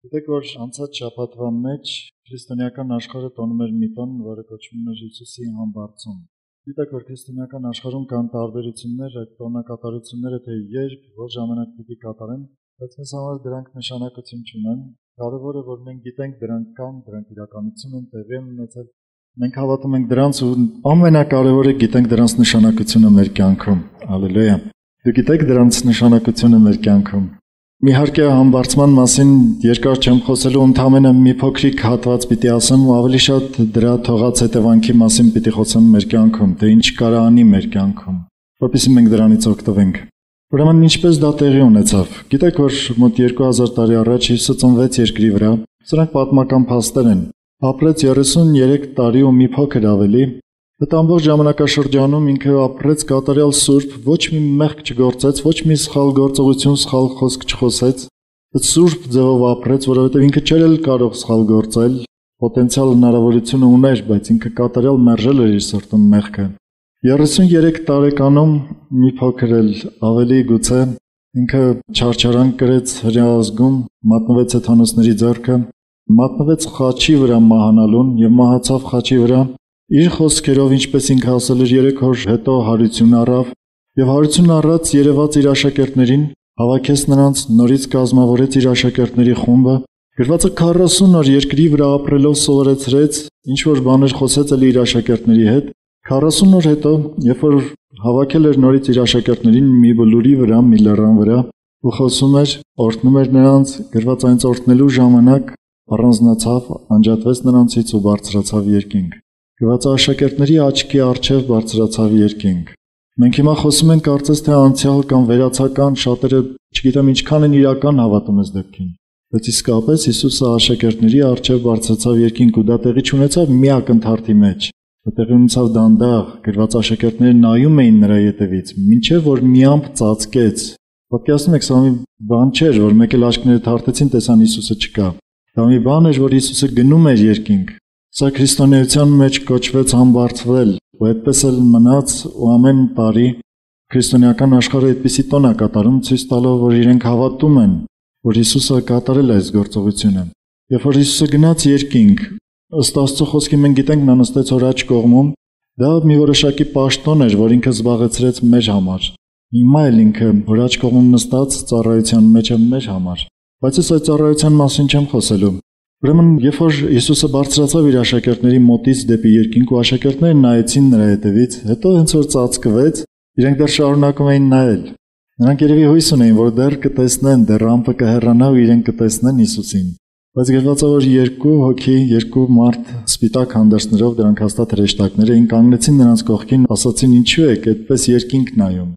Գիտեք, որ անցած շաբաթվա մեջ քրիստոնեական աշխարհը տոնում էր մի տոն, որը կոչվում էր Հիսուսի համբարձում։ Գիտեք, որ քրիստոնեական աշխարհում կան տարբերություններ, այդ տոնակատարությունները թե երբ, որ ժամանակ պիտի կատարեն, բայց մեզ համար դրանք նշանակություն չունեն։ Կարևորը որ մենք գիտենք դրանք կան, դրանք իրականություն են, տեղի են ունեցել։ Մենք հավատում ենք դրանց ու ամենակարևորը գիտենք դրանց նշանակությունը մեր կյանքում։ Հալելույա։ Դուք գիտեք դրանց նշանակությունը մեր կյանքում։ Իհարկե համբարձման մասին երկար չեմ խոսելու, ընդամենը մի փոքրիկ հատված պիտի ասեմ ու ավելի շատ դրա թողած հետևանքի մասին պիտի խոսեմ մեր կյանքում, թե ինչ կարա անի մեր կյանքում, որպեսզի մենք դրանից օգտվենք։ Ուրեմն ինչպես դա տեղի ունեցավ։ Գիտեք, որ մոտ 2000 տարի առաջ Հիսուսը ծնվեց երկրի վրա, սրանք պատմական փաստեր են։ Ապրեց 33 տարի ու մի փոքր ավելի։ Այդ ամբողջ ժամանակաշրջանում ինքը ապրեց կատարյալ սուրբ, ոչ մի մեղք չգործեց, ոչ մի սխալ գործողություն, սխալ խոսք չխոսեց։ Այդ սուրբ ձևով ապրեց, որովհետև ինքը չէր էլ կարող սխալ գործել, պոտենցիալ հնարավորությունը ուներ, բայց ինքը կատարյալ մերժել էր իր սրտում մեղքը։ 33 տարեկանում մի փոքր էլ ավելի գուցե ինքը չարչարանք կրեց հրեա ազգում, մատնվեց հեթանոսների ձեռքը, մատնվեց խաչի վրա մահանալուն եւ մահացավ խաչի վրա։ Իր խոսքերով, ինչպես ինքը ասել էր 3 օր հետո հարություն առավ եւ հարություն առած երևաց իր աշակերտներին, հավաքեց նրանց, նորից կազմավորեց իր աշակերտների խումբը, գրվածը 40 օր երկրի վրա ապրելով սովորեցրեց, ինչ որ բաներ խոսեց էլ իր աշակերտների հետ։ 40 օր հետո, երբ որ հավաքել էր նորից իր աշակերտներին մի բլուրի վրա, մի լեռան վրա, ու խոսում էր, օրհնում էր նրանց, գրված այնց օրհնելու ժամանակ առանձնացավ, անջատվեց նրանցից ու բարձրացավ երկինք։ Գրված աշակերտների աչքի առջև բարձրացավ երկինք։ Մենք հիմա խոսում ենք կարծես թե անցյալ կամ վերացական, շատերը չգիտեմ ինչքան են իրական հավատում այս դեպքին։ Բայց իսկապես Հիսուսը աշակերտների առջև բարձրացավ երկինք ու դա տեղի չունեցավ մի ակնթարթի մեջ։ Դա տեղի ունեցավ դանդաղ, գրված աշակերտները նայում էին նրա ետևից, մինչև որ մի ամպ ծածկեց։ Պատկերացնում եք, սա մի բան չէր, որ մեկ էլ աչքները թարթեցին, տեսան Հիսուսը չկա։ Դա մի բան էր, որ Հիսուսը գնում էր երկինք։ Սա քրիստոնեության մեջ կոչվեց համբարձվել, ու այդպես էլ մնաց ու ամեն տարի քրիստոնեական աշխարհը այդպիսի տոն է կատարում, ցույց տալով, որ իրենք հավատում են, որ Հիսուսը կատարել է այս գործողությունը։ Երբ որ Հիսուսը գնաց երկինք, ըստ Աստծո խոսքի մենք գիտենք նա նստեց հոր աջ կողմում, դա մի որոշակի պաշտոն էր, որ ինքը զբաղեցրեց մեր համար։ Հիմա էլ ինքը հոր աջ կողմում նստած ծառայության մեջ է մեր համար։ Բայց այս ծառայության մասին չեմ խոսելու։ Ուրեմն, երբ որ Հիսուսը բարձրացավ իր աշակերտների մոտից դեպի երկինք ու աշակերտները նայեցին նրա հետևից, հետո հենց որ ծածկվեց, իրենք դեռ շարունակում էին նայել։ Նրանք երևի հույս ունեին, որ դեռ կտեսնեն, դեռ ամպը կհեռանա ու իրենք կտեսնեն Հիսուսին։ Բայց գրված է, որ երկու հոգի, երկու մարդ սպիտակ հանդերձներով, դրանք հաստատ հրեշտակներ էին, կանգնեցին նրանց կողքին, ասացին ինչու եք այդպես երկինք նայում։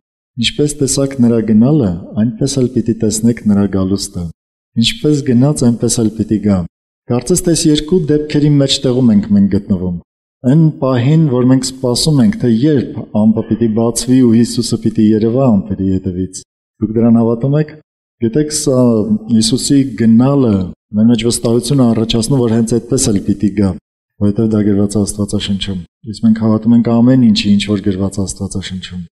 Ինչպես տեսաք նրա գնալը, այնպես էլ պիտի տեսնեք նրա գալուստը։ Ինչպես գնաց, այնպես էլ պիտի գա։ Կարծես թե այս երկու դեպքերի մեջտեղում ենք մենք գտնվում։ Այն պահին, որ մենք սպասում ենք, թե երբ ամպը պիտի բացվի ու Հիսուսը պիտի երևա ամպերի հետևից։ Դուք դրան հավատում եք։ Գիտեք, սա Հիսուսի գնալը մեր մեջ վստահություն է առաջացնում, որ հենց այդպես էլ պիտի գա, որովհետև դա գրված է Աստվածաշնչում։ Իսկ մենք հավատում ենք ամեն ինչի, ինչ որ գրված է Աստվածաշնչում։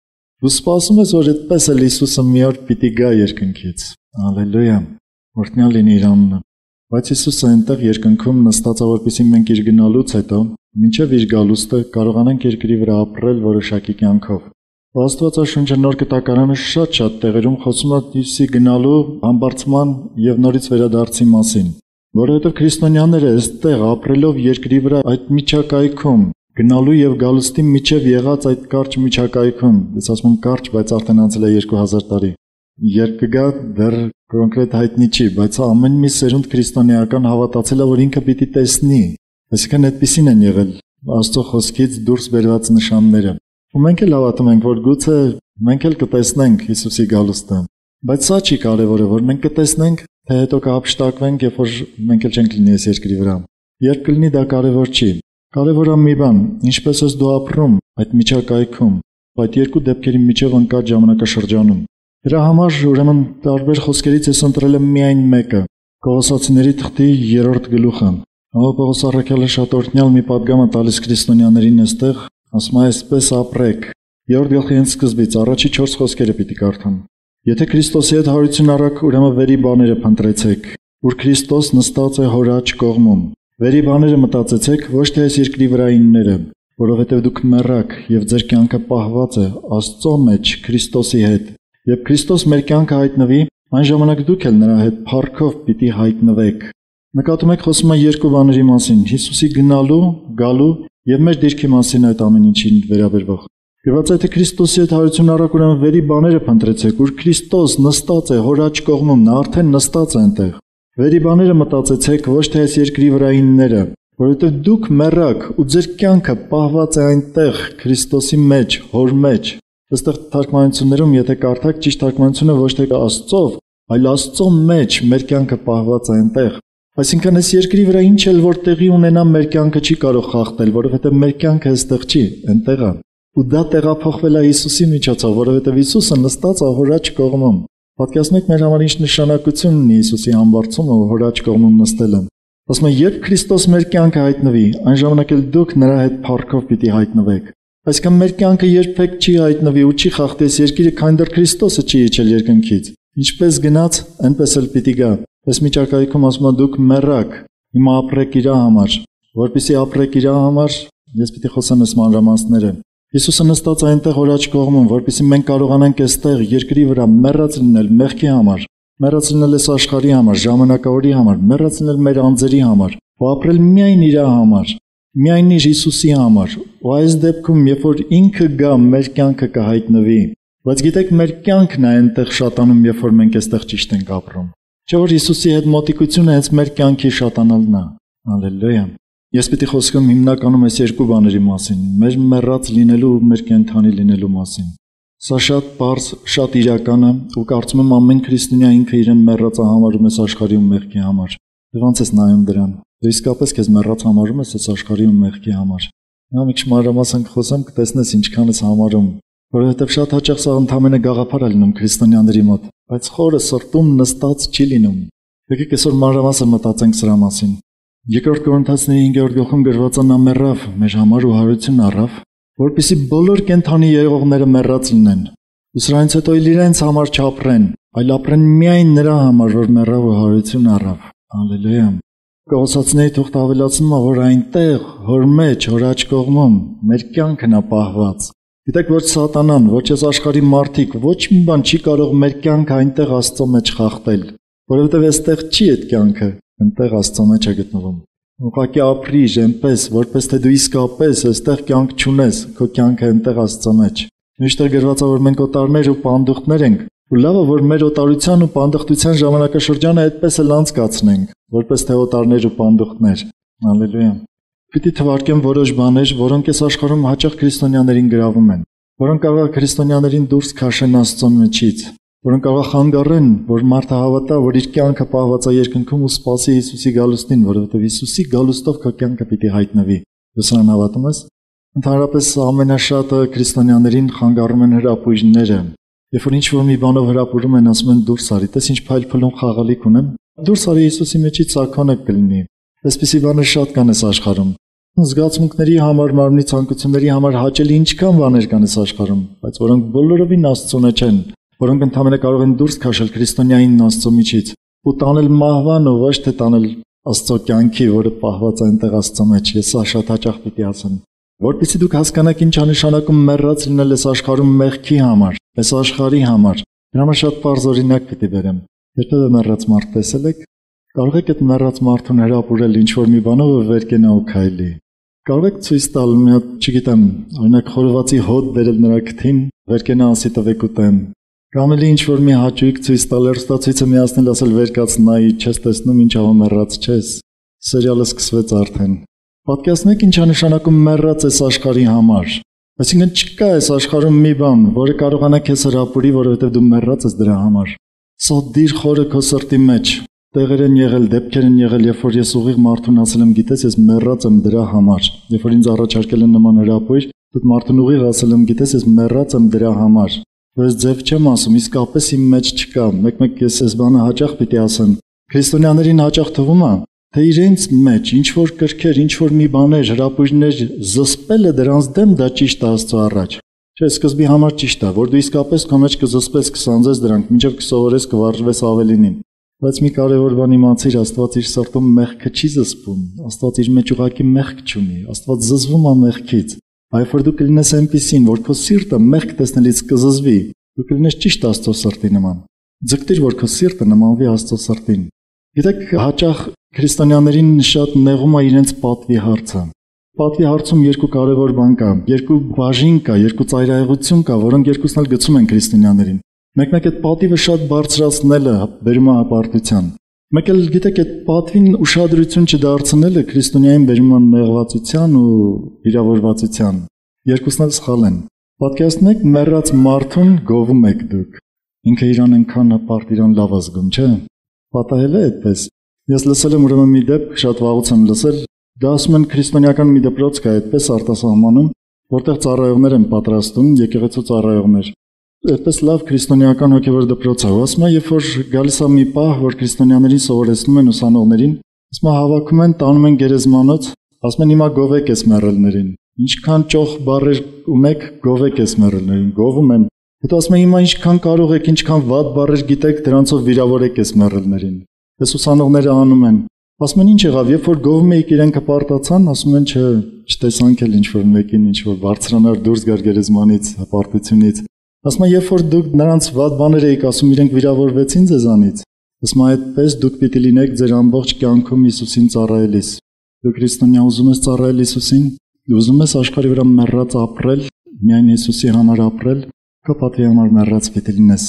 Դու սպասում ես, որ այդպես էլ Հիսուսը մի օր պիտի գա երկնքից։ Հալելույա։ Օրհնյալ լինի իր անունը։ Բայց Հիսուսը այնտեղ երկնքում նստած է, որպեսզի մենք իր գնալուց հետո, մինչև իր գալուստը կարողանանք երկրի վրա ապրել որոշակի կյանքով։ Աստվածաշունչը նոր կտակարանը շատ տեղերում խոսում է Հիսուսի գնալու, համբարձման եւ նորից վերադարձի մասին, որովհետեւ քրիստոնյաները այստեղ ապրելով երկրի վրա այդ միջակայքում, գնալու եւ գալուստի միջև եղած այդ կարճ միջակայքում, ես ասում եմ կարճ, բայց արդեն անցել է 2000 տարի։ Երբ կգա դեռ կոնկրետ հայտնի չի, բայց ամեն մի սերունդ քրիստոնեական հավատացել է, որ ինքը պիտի տեսնի։ Այսինքն այդպեսին են եղել Աստծո խոսքից դուրս բերված նշանները։ Ու մենք էլ հավատում ենք, որ գուցե մենք էլ կտեսնենք Հիսուսի գալուստը։ Բայց սա չի կարևորը, որ մենք կտեսնենք, թե հետո կհափշտակվենք, երբ որ մենք էլ չենք լինի այս երկրի վրա։ Երբ կլինի դա կարևոր չի։ Կարևորը մի բան, ինչպես ես դու ապրում այդ միջակայքում, այդ երկու դեպքերի միջև ընկած ժամանակաշրջանում։ Դրա համար ուրեմն տարբեր խոսքերից ես ընտրել եմ միայն մեկը՝ Կողոսացիների թղթի 3-րդ գլուխը։ Պողոս առաքյալը շատ օրհնյալ մի պատգամ է տալիս քրիստոնյաներին այստեղ, ասում է այսպես ապրեք։ 3-րդ գլխի հենց սկզբից առաջի 4 խոսքերը պիտի կարդամ։ Եթե Քրիստոսի հետ հարություն առաք, ուրեմն վերի բաները փնտրեցեք, որ Քրիստոս նստած է հոր աջ կողմում։ Վերի բաները մտածեցեք, ոչ թե այս երկրի վրայինները, որովհետև դուք մեռաք եւ ձեր կյանքը պահված է Աստծո մեջ Քրիստոսի հետ։ Երբ Քրիստոս մեր կյանքը հայտնվի, այն ժամանակ դուք էլ նրա հետ փառքով պիտի հայտնվեք։ Նկատում եք, խոսում է երկու բաների մասին՝ Հիսուսի գնալու, գալու եւ մեր դիրքի մասին այդ ամեն ինչին վերաբերվող։ Գրված է, թե Քրիստոսի հետ հարություն առաք, ուրեմն վերի բաները փնտրեցեք, որ Քրիստոս նստած է հոր աջ կողմում, նա արդեն նստած է այնտեղ։ Վերի բաները մտածեցեք, ոչ թե այս երկրի վրայինները, որովհետև դուք մեռաք ու ձեր կյանքը պահված է այնտեղ Քրիստոսի մեջ, հոր մեջ։ Այստեղ թարգմանություններում, եթե կարդաք, ճիշտ թարգմանությունը ոչ թե Աստծով, այլ Աստծո մեջ մեր կյանքը պահված է այնտեղ։ Այսինքն այս երկրի վրա ինչ էլ որ տեղի ունենա, մեր կյանքը չի կարող խախտել, որովհետև մեր կյանքը այստեղ չի, այնտեղ է։ Ու դա տեղափոխվել է Հիսուսի միջոցով, որովհետև Հիսուսը նստած է հոր աջ կողմում։ Պատկերացնեք մեր համար ինչ նշանակություն ունի Հիսուսի համբարձումը ու հոր աջ կողմում նստելը։ Ասում է, երբ Քրիստոս մեր կյանքը հայտնվի, այն ժամանակ էլ դուք նրա հետ փառքով պիտի հայտնվեք։ Այսինքն մեր կյանքը երբեք չի հայտնվի ու չի խախտի այս երկիրը, քանի դեռ Քրիստոսը չի իջել երկնքից։ Ինչպես գնաց, այնպես էլ պիտի գա։ Այս միջակայքում ասում է, դուք մեռաք, հիմա ապրեք իր համար, որպեսզի ապրեք իր համար, ես պիտի խոսեմ այս մանրամասները։ Հիսուսը նստած է այնտեղ հոր աջ կողմում, որպեսզի մենք կարողանանք այստեղ երկրի վրա մեռած լինել մեղքի համար, մեռած լինել այս աշխարհի համար, ժամանակավորի համար, մեռած լինել մեր անձերի համար, ու ապրել միայն իր համար, միայն իր Հիսուսի համար։ Ու այս դեպքում, երբ որ ինքը գա, մեր կյանքը կհայտնվի։ Բայց գիտեք, մեր կյանքն է այնտեղ շատանում, երբ որ մենք այստեղ ճիշտ ենք ապրում։ Չէ՞ որ Հիսուսի հետ մոտիկությունը հենց մեր կյանքի շատանալն է։ Հալելույա։ Ես պիտի խոսեմ հիմնականում այս երկու բաների մասին՝ մեր մեռած լինելու ու մեր կենդանի լինելու մասին։ Սա շատ པարզ, շատ իրական է, ու կարծում եմ ամեն քրիստոնյա ինքը իրեն մեռածը համարում է աշխարհի ու մեղքի համար։ Դու ո՞նց ես նայում դրան։ Դու իսկապես քեզ մեռած համարում ես այս աշխարհի ու մեղքի համար։ Նա մի քիչ մանրամասն խոսեմ, կտեսնես ինչքան ես համարում, որովհետև շատ հաճախ սա ընդհանրապես գաղափար է լինում քրիստոնյաների մոտ, բայց խորը սրտում նստած չի լինում։ Եկեք այսօր մանրամասն մտածենք սրա մասին։ Երկրորդ Կորինթացիների 5-րդ գլխում գրված է, նա մեռավ մեր համար ու հարություն առավ, որպեսզի բոլոր կենդանի եղողները մեռած լինեն։ Ու սրանից հետո իրենց համար չապրեն, այլ ապրեն միայն նրա համար, որ մեռավ ու հարություն առավ։ Հալելույա։ Կողոսացիների թուղթը ավելացնում է, որ այնտեղ, հոր մեջ, հոր աջ կողմում, մեր կյանքն է պահված։ Գիտեք, որ սատանան, ոչ այս աշխարհի մարդիկ, ոչ մի բան չի կարող մեր կյանքը այնտեղ Աստծո մեջ խախտել, որովհետև այստեղ չի այդ կյանքը, այնտեղ Աստծո մեջ է գտնվում։ Ուղղակի ապրիր այնպես, որպես թե դու իսկապես այստեղ կյանք չունես, քո կյանքը այնտեղ Աստծո մեջ։ Միշտ գրված է, որ մենք օտարներ ու պանդուխտներ ենք, ու լավ է, որ մեր օտարության ու պանդխտության ժամանակաշրջանը այդպես էլ անցկացնենք, որպես թե օտարներ ու պանդուխտներ։ Հալելույա։ Պիտի թվարկեմ որոշ բաներ, որոնք այս աշխարհում հաճախ քրիստոնյաներին գրավում են, որոնք կարող է քրիստոնյաներին դուրս քաշեն Աստծո միջից, որոնք կարող է խանգարեն, որ մարդը հավատա, որ իր կյանքը պահված է երկնքում ու սպասի Հիսուսի գալուստին, որովհետև Հիսուսի գալուստով քո կյանքը պիտի հայտնվի։ Դու սրան հավատում ես։ Ընդհանրապես ամենաշատը քրիստոնյաներին խանգարում են հրապույրները։ Երբ որ ինչ-որ մի բանով հրապուրում են, ասում են դուրս արի, տես ինչ փայլփլուն խաղալիք ունեմ, դուրս արի Հիսուսի միջից ակոնը կլինի։ Այսպիսի բաներ շատ կան այս աշխարհում։ Զգացմունքների համար, մարմնի ցանկությունների համար հաճելի ինչքան բաներ կան այս աշխարհում, բայց որոնք բոլորովին Աստծունը չեն, որոնք ընդհանրապես կարող են դուրս քաշել քրիստոնյային Աստծո միջից ու տանել մահվան ու ոչ թե տանել Աստծո կյանքի, որը պահված է այնտեղ Աստծո մեջ։ Ես սա շատ հաճախ պիտի ասեմ։ Որպեսզի դուք հասկանաք ինչ է նշանակում մեռած լինել այս աշխարհում մեղքի համար, այս աշխարհի համար։ Դրա համար շատ པարզ օրինակ պիտի բերեմ։ Երբևէ մեռած մարդ տեսել եք։ Կարող եք այդ մեռած մարդուն հրապուրել ինչ-որ մի բանով ու վեր կենա ու քայլի։ Կարող եք ցույց տալ մի հատ, չգիտեմ, օրինակ խորովածի հոտ բերել նրա քթին, վեր կենա ասի տվեք ուտեմ։ Կամ էլ ինչ-որ մի հաճույք ցույց տալ, հեռուստացույցը միացնել, ասել վեր կաց նայի, չես տեսնում ինչ ահա մեռած չես։ Սերիալը սկսվեց արդեն։ Պատկերացնեք ինչ է նշանակում մեռած այս աշխարհի համար։ Այսինքն չկա այս աշխարհում մի բան, որը կարողանա քեզ հրապուրի, որովհետև դու մեռած ես դրա համար։ Սա դիր խորը քո սրտի մեջ։ Տեղեր են եղել, դեպքեր են եղել, երբ որ ես ուղիղ մարդուն ասել եմ, գիտես, ես մեռած եմ դրա համար։ Երբ որ ինձ առաջարկել են նման հրապույր, դու մարդուն ուղիղ ասել եմ, գիտես, ես մեռած եմ դրա համար։ Բայց ձև չեմ ասում, իսկապես իմ մեջ չկա։ Մեկ-մեկ ես այս բանը հաճախ պիտի ասեմ։ Քրիստոնյաներին հաճախ թվում է, թե իրենց մեջ ինչ-որ կրքեր, ինչ-որ մի բաներ, հրապույրներ զսպելը դրանց դեմ դա ճիշտ է Աստծո առաջ։ Չէ, սկզբի համար ճիշտ է, որ դու իսկապես քո մեջ կզսպես, կսանձես դրանք, մինչև կսովորես, կվարժվես ավելինին։ Բայց մի կարևոր բան իմացիր, Աստված իր սրտում մեղքը չի զսպում, Աստված իր մեջ ուղղակի մեղք չունի, Աստված զզվում է մեղքից։ Այլ որ դու կլինես այնպիսին, որ քո սիրտը մեղք տեսնելիս կզզվի, դու կլինես ճիշտ Աստծո սրտի նման։ Ձգտիր, որ քո սիրտը նմանվի Աստծո սրտին։ Գիտեք, հաճախ քրիստոնյաներին շատ նեղում է իրենց պատվի հարցը։ Պատվի հարցում երկու կարևոր բան կա, երկու բաժին կա, երկու ծայրահեղություն կա, որոնք երկուսն էլ գցում են քրիստոնյաներին։ Մեկ-մեկ այդ պատիվը շատ բարձրացնելը բերում է հպարտության։ Մեկ էլ գիտեք, այդ պատվին ուշադրություն չդարձնելը քրիստոնյային բերում է նեղվածության ու վիրավորվածության։ Երկուսն էլ սխալ են։ Պատկերացնեք, մեռած մարդուն գովում եք դուք։ Ինքը իրան այնքան հպարտ, իրան լավ ազգում, չէ՞։ Պատահել է այդպես։ Ես լսել եմ ուրեմն մի դեպք, շատ վաղուց եմ լսել, դա ասում են քրիստոնեական մի դպրոց կա այդպես արտասահմանում, որտեղ ծառայողներ են պատրաստում, եկեղեցու ծառայողներ։ Այդպես լավ քրիստոնեական հոգևոր դպրոց է, ասում են, երբ որ գալիս է մի պահ, որ քրիստոնյաներին սովորեցնում են ուսանողներին, ասում են հավաքում են, տանում են գերեզմանոց, ասում են հիմա գովեք էս մեռելներին։ Ինչքան ճոխ բառեր ունեք, գովեք էս մեռելներին, գովում են։ Հետո ասում են հիմա ինչքան կարող եք, ինչքան վատ բառեր գիտեք, դրանցով վիրավորեք էս մեռելներին։ Այս ուսանողները անում են։ Ասում են ինչ եղավ, երբ որ գովում էիք իրենք հպարտացան, ասում են չէ, չտեսանք էլ ինչ որ մեկին ինչ որ բարձրանար դուրս գար գերեզմանից, հպարտությունից։ Ասում են երբ որ դուք նրանց վատ բաներ էիք ասում, իրենք վիրավորվեցին ձեզանից։ Ասում են այդպես դուք պիտի լինեք ձեր ամբողջ կյանքում Հիսուսին ծառայելիս։ Դու քրիստոնյա ուզում ես ծառայել Հիսուսին, ուզում ես աշխարհի վրա մեռած ապրել, միայն Հիսուսի համար ապրել, քո պատվի համար մեռած պիտի լինես։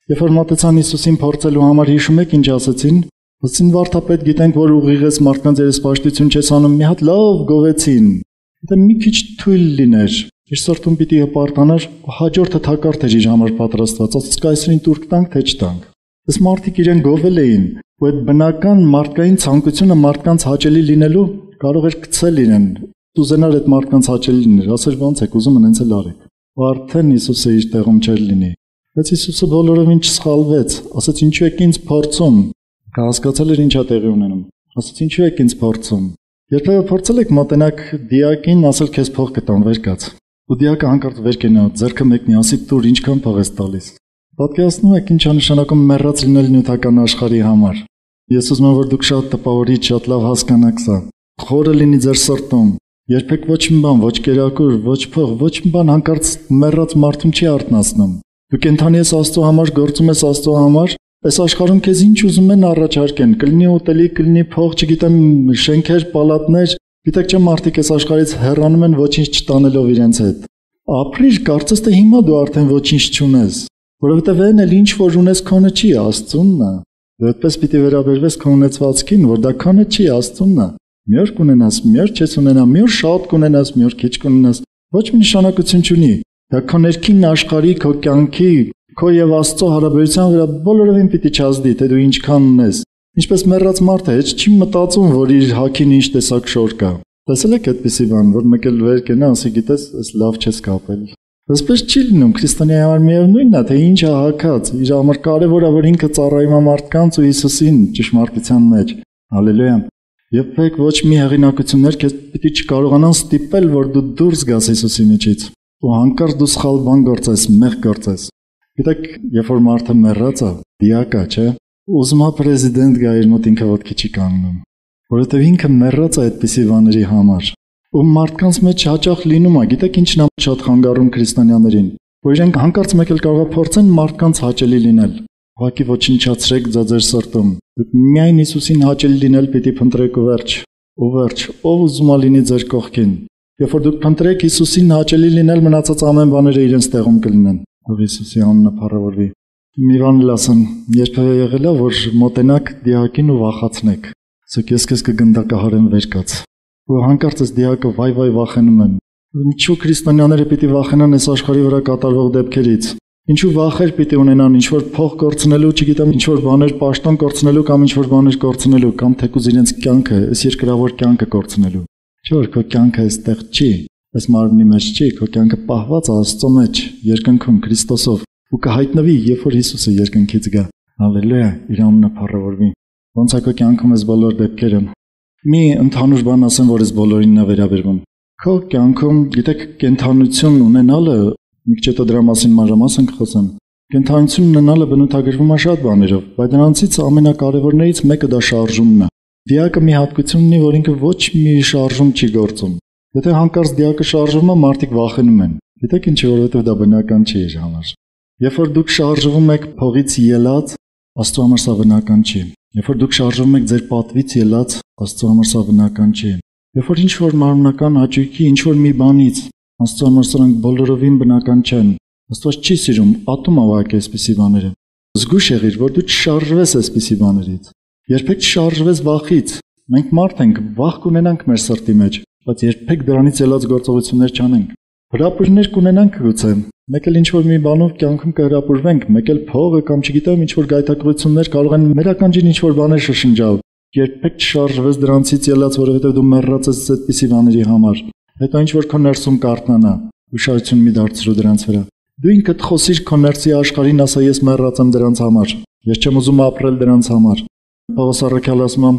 Երբ որ մոտեցան Հիսուսին փորձելու համար, հիշում եք ինչ ասեցին։ Ասեցին վարդապետ, գիտենք որ ուղիղ ես մարդկանց երեսպաշտություն չես անում, մի հատ լավ գովեցին։ Դա մի քիչ թույլ լիներ։ Իր սրտում պիտի հպարտանար, հաջորդը թակարդ էր իր համար պատրաստված, ասես կայսրին տուրք տանք թե չտանք։ Այս մարդիկ իրեն գովել էին, ու այդ բնական մարդկային ցանկությունը մարդկանց հաճելի լինելու կարող էր գցել իրեն։ Ուզենար այդ մարդկանց հաճելի լիներ, ասեր ոնց եք ուզում այնց էլ արեք։ Ու արդեն Հիսուսը իր տեղում չէր լինի։ Բայց Հիսուսը բոլորովին չսխալվեց, ասաց ինչու եք ինձ փորձում։ Հասկացել էր ինչա տեղի ունենում։ Ասաց ինչու եք ինձ փորձում։ Երբևէ փորձել եք մոտենակ դիակին, ասել քեզ փող կտամ, վեր կաց։ Ու դիակը հանկարծ վեր կենա, ձեռքը մեկնի, ասի դուր ինչքան փող ես տալիս։ Պատկերացնում եք ինչա նշանակում մեռած լինել նյութական աշխարհի համար։ Ես ուզում եմ որ դուք շատ տպավորիչ, շատ լավ հասկանաք սա։ Խորը լինի ձեր սրտում։ Երբեք ոչ մի բան, ոչ կերակուր, ոչ փող, ոչ մի բան հանկարծ մեռած մարդուն չի արթնացնում։ Դու կենթանի ես Աստծո համար, գործում ես Աստծո համար, այս աշխարհում քեզ ինչ ուզում են առաջարկեն, կլինի ուտելի, կլինի փող, չգիտեմ, շենքեր, պալատներ, գիտեք չէ մարդիկ այս աշխարհից հեռանում են ոչինչ չտանելով իրենց հետ։ Ապրիր, կարծես թե հիմա դու արդեն ոչինչ չունես, որովհետև այն էլ ինչ որ ունես քոնը չի, Աստծունն է։ Դու այդպես պիտի վերաբերվես քո ունեցվածքին, որ դա քոնը չի, Աստծունն է։ Մի օր կունենաս, մի օր չես ունենա, մի օր շատ կունենաս, մի օր քիչ կունենաս, ոչ մի նշանակություն չունի։ Դա քո ներքին աշխարհի, քո կյանքի, քո եւ Աստծո հարաբերության վրա բոլորովին պիտի չազդի, թե դու ինչքան ունես։ Ինչպես մեռած մարդը հեչ չի մտածում, որ իր հագին ինչ տեսակ շոր կա։ Տեսել եք այդպիսի բան, որ մեկ էլ վեր կենա, ասի գիտես, այս լավ չես կապել։ Այսպես չի լինում, քրիստոնյայի համար միևնույնն է, թե ինչ է հագած, իր համար կարևոր է, որ ինքը ծառայում է մարդկանց ու Հիսուսին ճշմարտության մեջ։ Հալելույա։ Երբեք ոչ մի հեղինակություններ քեզ պիտի չկարողանան ստիպել, որ դու դուրս գաս Հիսուսի միջից։ Ու հանկարծ դու սխալ բան գործես, մեղք գործես։ Գիտեք, երբ որ մարդը մեռած է, դիակա, չէ՞։ Ուզում է պրեզիդենտ գա իր մոտ ինքը ոտքի չի կանգնում, որովհետև ինքը մեռած է այդպիսի բաների համար։ Ու մարդկանց մեջ հաճախ լինում է, գիտեք ինչն է շատ խանգարում քրիստոնյաներին, որ իրենք հանկարծ մեկ էլ կարող է փորձեն մարդկանց հաճելի լինել։ Ուղղակի ոչնչացրեք ձեր սրտում։ Դուք միայն Հիսուսին հաճելի լինել պիտի փնտրեք ու վերջ։ Ու վերջ, ով ուզում է լինի ձեր կողքին։ Երբ որ դուք փնտրեք Հիսուսին հաճելի լինել, մնացած ամեն բաները իրենց տեղում կլինեն։ Ով Հիսուսի անունը փառավորվի։ Մի բան էլ ասեմ, երբևէ եղել է, որ մոտենաք դիակին ու վախացնեք։ Ասեք ես քեզ կգնդակահարեմ վեր կաց։ Ու հանկարծ այս դիակը վայ վախենում են։ Ինչու քրիստոնյաները պիտի վախենան այս աշխարհի վրա կատարվող դեպքերից։ Ինչու վախեր պիտի ունենան, ինչ որ փող կորցնելու, չգիտեմ, ինչ որ բաներ պաշտոն կորցնելու կամ ինչ որ բաներ կորցնելու կամ թեկուզ իրենց կյանքը, այս երկրավոր կյանքը կորցնելու։ Չէ՞ որ քո կյանքը այստեղ չի, այս մարմնի մեջ չի, քո կյանքը պահված է Աստծո մեջ, երկնքում Քրիստոսով, ու կհայտնվի, երբ որ Հիսուսը երկնքից գա։ Հալելույա, իր անունը փառավորվի։ Ոնց է քո կյանքում այս բոլոր դեպքերը։ Մի ընդհանուր բան ասեմ, որ այս բոլորին է վերաբերվում։ Քո կյանքում, գիտեք, կենթանություն ունենալը մի քիչ հետո դրա մասին մանրամասն կխոսեմ։ Կենդանություն ունենալը բնութագրվում է շատ բաներով, բայց դրանցից ամենակարևորներից մեկը դա շարժումն է։ Դիակը մի հատկություն ունի, որ ինքը ոչ մի շարժում չի գործում։ Եթե հանկարծ դիակը շարժվում է, մարդիկ վախենում են։ Գիտեք ինչի, որովհետև դա բնական չի իր համար։ Երբ որ դուք շարժվում եք փողից ելած, Աստծո համար սա բնական չի։ Երբ որ դուք շարժվում եք ձեր պատվից ելած, Աստծո համար սա բնական չի։ Երբ որ ինչ-որ մարմնական հաճույքի, ինչ-որ մի բանից, Աստծո համար սրանք բոլորովին բնական չեն։ Աստված չի սիրում ատում ավակ այսպիսի բաները։ Զգուշ եղիր, որ դու չշարժվես այսպիսի բաներից։ Երբեք չշարժվես վախից։ Մենք մարդ ենք, վախ կունենանք մեր սրտի մեջ, բայց երբեք դրանից ելած գործողություններ չանենք։ Հրապուրներ կունենանք գուցե, մեկ էլ ինչ-որ մի բանով կյանքում կհրապուրվենք, մեկ էլ փողը կամ չգիտեմ ինչ-որ գայթակղություններ կարող են մեր ականջին ինչ-որ բաներ շշնջալ։ Երբեք չշարժվես դրանցից ելած, որովհետև դու մեռած ես այդպիսի բաների համար։ Հետո ինչ-որ քո ներսում կարթնանա, ուշադրություն մի դարձրու դրանց վրա։ Դու ինքդ խոսիր քո ներսի աշխարհին, ասա ես մեռած եմ դրանց համար։ Ես չեմ ուզում ապրել դրանց համար։ Պողոս առաքյալը ասում է,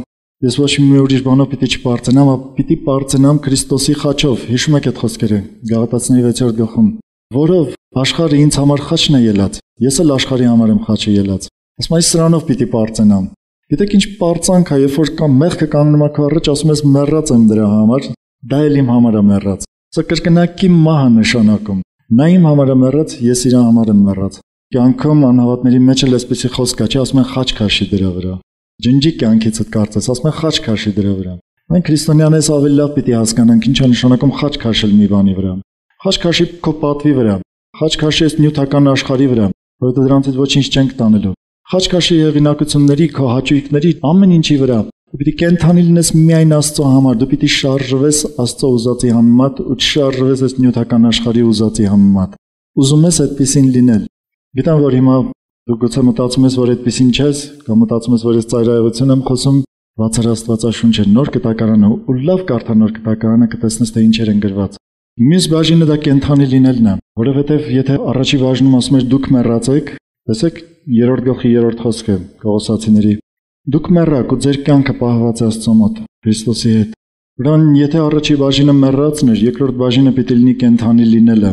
ես ոչ մի ուրիշ բանով պիտի չպարծենամ, ապա պիտի պարծենամ Քրիստոսի խաչով։ Հիշում եք այդ խոսքերը Գաղատացիների 6-րդ գլխում, որով աշխարհը ինձ համար խաչն է ելած։ Ես էլ աշխարհի համար եմ խաչը ելած։ Ասում եմ, սրանով պիտի պարծենամ։ Գիտեք ինչ պարծանք է, երբ որ կամ մեղքը կանգնում է քո առաջ, ասում ես մեռած եմ դրա համար, դա էլ իմ համար է մեռած։ Սա կրկնակի մահ նշանակում։ Նա իմ համար է մեռած, ես իր համար եմ մեռած։ Կյանքում անհավատների մեջ էլ այսպեսի խոսք կա, չէ, ասում են խաչ քաշի դրա վրա։ Ջնջի կյանքիցդ կարծես, ասում են խաչ քաշի դրա վրա։ Մենք քրիստոնյաներս ավելի լավ պիտի հասկանանք ինչ է նշանակում խաչ քաշել մի բանի վրա։ Խաչ քաշի քո պատվի վրա։ Խաչ քաշի այս նյութական աշխարհի վրա, որովհետև դրանից ոչինչ չենք տանելու։ Խաչ քաշի հեղինակությունների, քո հաճույքների, ամեն ինչի վրա։ Դու պիտի կենթանի լինես միայն Աստծո համար, դու պիտի շարժվես Աստծո ուզածի համեմատ ու չշարժվես այս նյութական աշխարհի ուզածի համեմատ։ Ուզում ես այդպեսին լինել։ Գիտեմ, որ հիմա դու գուցե մտածում ես, որ այդպեսին չես, կամ մտածում ես, որ ես ծայրահեղություն եմ խոսում, բացար Աստվածաշունչը, նոր կտակարանը ու լավ կարդա նոր կտակարանը կտեսնես, թե ինչեր են գրված։ Մյուս բաժինը դա կենթանի լինելն է, որովհետև եթե առաջի բաժնում ասում ես դուք մեռած եք, տեսեք 3-րդ գլխի 3-րդ խոսքը Կողոսացիների։ Դուք մեռաք ու ձեր կյանքը պահված է Աստծո մոտ, Քրիստոսի հետ։ Ուրեմն եթե առաջի բաժինը մեռածն էր, երկրորդ բաժինը պիտի լինի կենթանի լինելը,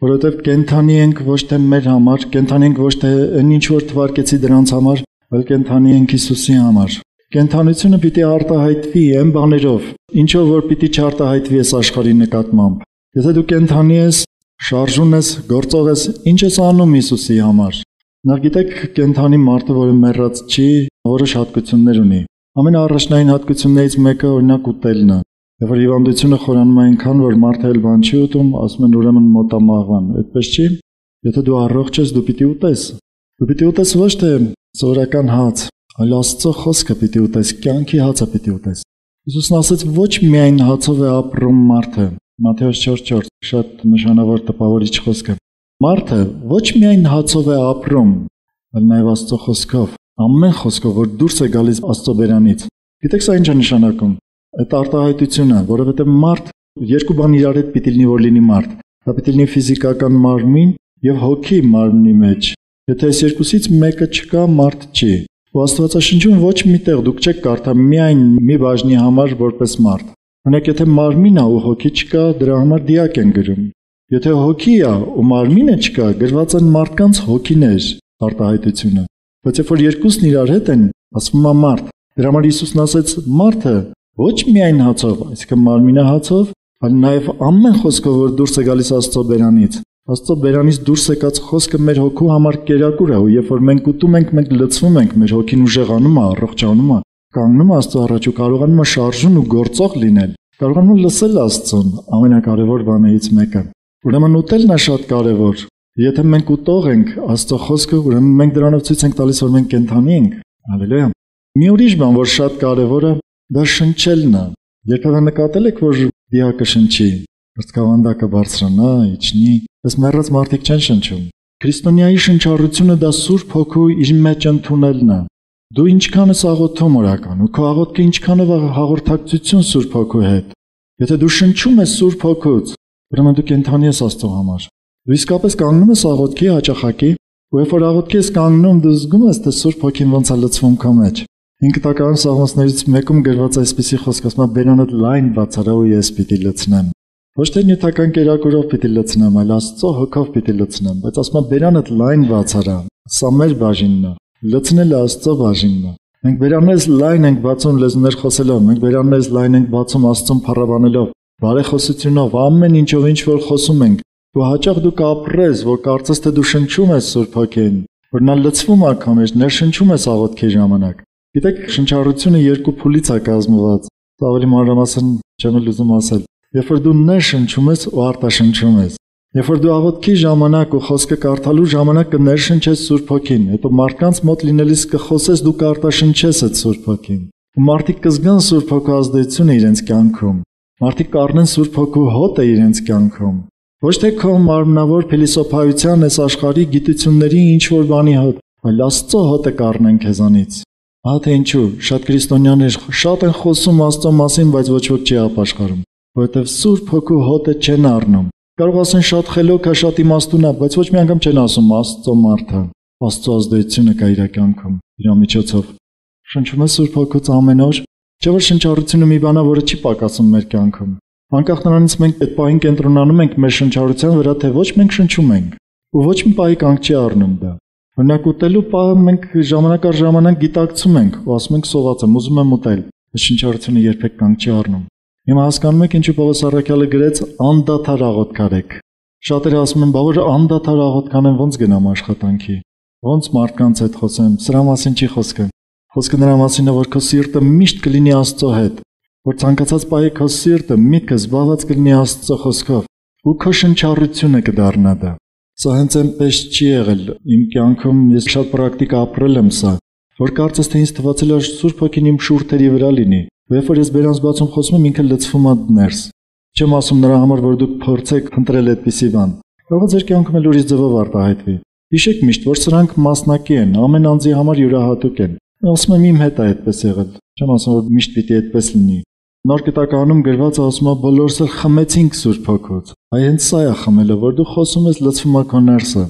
որովհետև կենթանի ենք ոչ թե մեր համար, կենթանի ենք ոչ թե ինչ որ թվարկեցի դրանց համար, այլ կենթանի ենք Հիսուսի համար։ Կենթանությունը պիտի արտահայտվի այն բաներով, ինչով որ պիտի չարտահայտվի այս աշխարհի նկատմամբ։ Եթե դու կենթանի ես, շարժուն ես, գործող ես, ինչ ես անում Հիսուսի համար։ Նա գիտեք, կենթանի մարդը, որը մեռած չի, որոշ հատկություններ ունի։ Ամենաառաջնային հատկություններից մեկը օրինակ ուտելն է։ Եվ որ հիվանդությունը խորանում է այնքան, որ մարդը էլ բան չի ուտում, ասում են ուրեմն մոտամահվան։ Այդպես չի։ Եթե դու առողջ ես, դու պիտի ուտես։ Դու պիտի ուտես ոչ թե սովորական հաց, այլ Աստծո խոսքը պիտի ուտես, կյանքի հացը պիտի ուտես։ Հիսուսն ասաց ոչ միայն հացով է ապրում մարդը։ Մատթեոս 4:4 շատ նշանավոր տպավորիչ խոսք է։ Մարդը ոչ միայն հացով է ապրում, այլ նաև Աստծո խոսքով, ամեն խոսքով, որ դուրս է գալիս Աստծո բերանից։ Գիտեք սա ինչ է նշանակում։ Այդ արտահայտությունը, որովհետև մարդ երկու բան իրար հետ պիտի լինի, որ լինի մարդ։ Դա պիտի լինի ֆիզիկական մարմին եւ հոգի մարմնի մեջ։ Եթե այս երկուսից մեկը չկա, մարդ չի։ Ու Աստվածաշնչում ոչ միտեղ դուք չեք կարդա միայն մի բաժնի համար որպես մարդ։ Օրինակ, եթե մարմին է ու հոգի չկա, դրա համար դիակ են գրում։ Եթե հոգի է ու մարմինը չկա, գրված են մարդկանց հոգիներ արտահայտությունը։ Բայց երբ որ երկուսն իրար հետ են, ասվում է մարդ։ Դրա համար Հիսուսն ասաց մարդը ոչ միայն հացով, այսինքն մարմինը հացով, այլ նաև ամեն խոսքով, որ դուրս է գալիս Աստծո բերանից։ Աստծո բերանից դուրս եկած խոսքը մեր հոգու համար կերակուր է, ու երբ որ մենք ուտում ենք, մենք լցվում ենք, մեր հոգին ուժեղանում է, առողջանում է, կանգնում է Աստծո առաջ ու կարողանում է շարժուն ու գործող լինել։ Կարողանում լսել Աստծուն, ամենակարևոր բաներից մեկը։ Ուրեմն ուտելն է շատ կարևոր։ Եթե մենք ուտող ենք Աստծո խոսքը, ուրեմն մենք դրանով ցույց ենք տալիս, որ մենք կենդանի ենք։ Հալելույա։ Մի ուրիշ բան, որ շատ կարևոր է, դա շնչելն է։ Երբևէ նկատել եք, որ դիակը շնչի, ըրծքավանդակը բարձրանա, իջնի, այս մեռած մարդիկ չեն շնչում։ Քրիստոնյայի շնչառությունը դա Սուրբ Հոգու իր մեջ ընդունելն է։ Դու ինչքան ես աղոթում օրական, ու քո աղոթքը ինչքանով է հաղորդակցություն Սուրբ Հոգու հետ։ Եթե դու շնչում ես Սուրբ Հոգուց, ուրեմն դու կենդանի ես Աստծո համար։ Դու իսկապես կանգնում ես աղոթքի հաճախակի, ու երբ որ աղոթքի ես կանգնում, դու զգում ես, թե Սուրբ Հոգին ոնց է լցվում քո մեջ։ Ինքտակարան Սաղմոսներից մեկում գրված այսպիսի խոսք, ասում է՝ «Բերանդ լայն բացարա ու ես պիտի լցնեմ»։ Ոչ թե նյութական կերակուրով պիտի լցնեմ, այլ Աստծո հոգով պիտի լցնեմ, բայց ասում եմ բերանդ լայն բացարա, սա մեր բաժինն է, լցնելը Աստծո բաժինն է։ Մենք բերաններս լայն ենք բացում լեզուներ խոսելով, մենք բերաններս լայն ենք բացում Աստծուն փառաբանելով, բարեխոսությունով, ամեն ինչով ինչ որ խոսում ենք։ Ու հաճախ դու կապրես, որ կարծես թե դու շնչում ես Սուրբ Հոգին, որ նա լցվում է քո մեջ, ներշնչում ես աղոթքի ժամանակ։ Գիտեք, շնչառությունը երկու փուլից է կազմված։ Դա ավելի մանրամասն չեմ ուզում ասել։ Երբ որ դու ներշնչում ես ու արտաշնչում ես։ Երբ որ դու աղոթքի ժամանակ ու խոսքը կարդալու ժամանակ կներշնչես Սուրբ Հոգին, հետո մարդկանց մոտ լինելիս կխոսես, դու կարտաշնչես այդ Սուրբ Հոգին։ Ու մարդիկ կզգան Սուրբ Հոգու ազդեցությունը իրենց կյանքում։ Մարդիկ կառնեն Սուրբ Հոգու հոտը իրենց կյանքում։ Ոչ թե քո մարմնավոր փիլիսոփայության այս աշխարհի գիտությունների ինչ որ բանի հոտ, այլ Աստծո հոտը կառնեն քեզանից։ Ահա թե ինչու շատ քրիստոնյաներ շատ են խոսում Աստծո մասին, բայց ոչ ոք չի ապաշխարում, որովհետև Սուրբ Հոգու հոտը չեն առնում։ Կարող ասեն շատ խելոք է, շատ իմաստուն է, բայց ոչ մի անգամ չեն ասում Աստծո մարդը, Աստծո ազդեցությունը կա իր կյանքում, իր միջոցով։ Շնչում է Սուրբ Հոգուց ամեն օր, չէ՞ որ շնչառությունը մի բան է, որը չի պակասում մեր կյանքում։ Անկախ նրանից մենք այդ պահին կենտրոնանում ենք մեր շնչառության վրա, թե ոչ մենք շնչում ենք, ու ոչ մի պահի կանգ չի առնում դա։ Օրինակ ուտելու պահը մենք ժամանակ առ ժամանակ գիտակցում ենք ու ասում ենք սոված եմ, ուզում եմ ուտել, բայց շնչառությունը երբեք կանգ չի առնում։ Հիմա հասկանում եք ինչու Պողոս առաքյալը գրեց անդադար աղոթք արեք։ Շատերը ասում են, բա որ անդադար աղոթք անեմ, ոնց գնամ աշխատանքի, ոնց մարդկանց հետ խոսեմ, սրա մասին չի խոսքը։ Խոսքը նրա մասին է, որ քո սիրտը միշտ կլինի Աստծո հետ, որ ցանկացած պահի քո սիրտը, միտքը զբաղված կլինի Աստծո խոսքով, ու քո շնչառությունը կդառնա դա։ Սա հենց այնպես չի եղել իմ կյանքում, ես շատ պրակտիկ ապրել եմ սա, որ կարծես թե ինձ թվացել է Սուրբ Հոգին իմ շուրթերի վրա լինի, երբ որ ես բերանս բացում խոսում եմ, ինքը լցվում է ներս։ Չեմ ասում նրա համար, որ դուք փորձեք փնտրել այդպիսի բան։ Կարող է ձեր կյանքում էլ ուրիշ ձևով արտահայտվի։ Հիշեք միշտ, որ սրանք մասնակի են, ամեն անձի համար յուրահատուկ են։ Ասում եմ իմ հետ է այդպես եղել։ Չեմ ասում, որ միշտ պիտի այդպես լինի։ Նոր կտականում գրված ասում է բոլորս էլ խմեցինք Սուրբ Հոգուց։ Այ հենց սա է խմելը, որ դու խոսում ես լցվում է քո ներսը,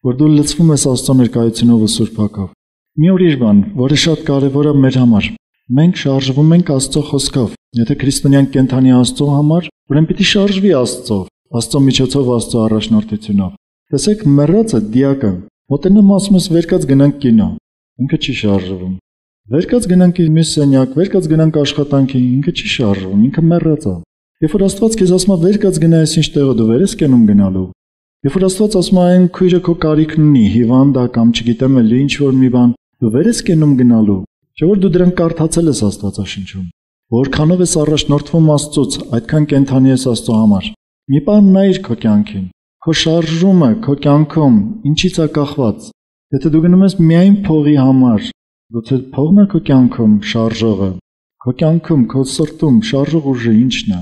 որ դու լցվում ես Աստծո ներկայությունով ու Սուրբ Հոգով։ Մի ուրիշ բան, որը շատ կարևոր է մեր համար։ Մենք շարժվում ենք Աստծո խոսքով։ Եթե քրիստոնյան կենթանի Աստծո համար, ուրեմն պիտի շարժվի Աստծով, Աստծո միջոցով, Աստծո առաջնորդությունով։ Տեսեք, մեռածը դիակը, մոտենամ ասում ես վերկած գնանք կինո, ինքը չի շարժվում։ Վերկած գնանք մյուս սենյակ, վերկած գնանք աշխատանքի, ինքը չի շարժվում, ինքը մեռած է։ Երբ որ Աստված քեզ ասում է վերկած գնա, այսինչ տեղը դու վեր ես կենում գնալու։ Երբ որ Աստված ասում է այն քույրը քո կարիքն ունի, հիվանդ է կամ չգիտեմ էլ ինչ որ մի բան, դու վեր ես կենում գնալու։ Չէ՞ որ դու դրանք կարդացել ես Աստվածաշնչում։ Որքանով ես առաջնորդվում Աստծուց, այդքան կենթանի ես Աստծո համար։ Մի բան նայիր քո կյանքին։ Քո շարժումը քո կյանքում ինչից է կախված։ Եթե դու գնում ես միայն փողի համար, գուցե փողն է քո կյանքում շարժողը։ Քո կյանքում, քո սրտում շարժող ուժը ի՞նչն է։